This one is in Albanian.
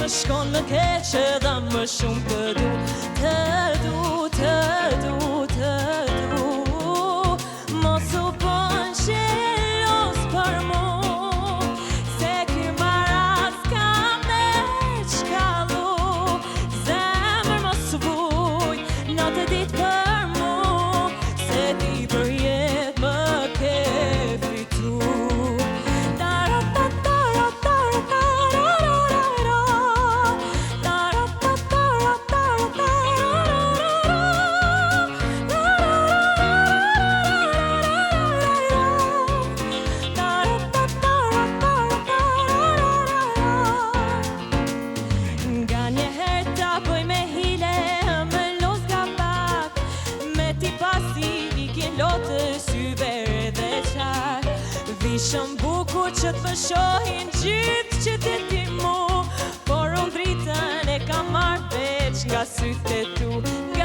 shkon më keq edhe më shumë të du. Të du, të du, të du. Mos u bën xhelos për mu, se ky maraz ka me çkallu. Zemër mos u vuj, natë e ditë për mu, se ti për jetë më ke fitu. Vishëm bukur që të më shohin gjithë që ti mu, por unë dritën e kam marrë veç nga sytë e tu.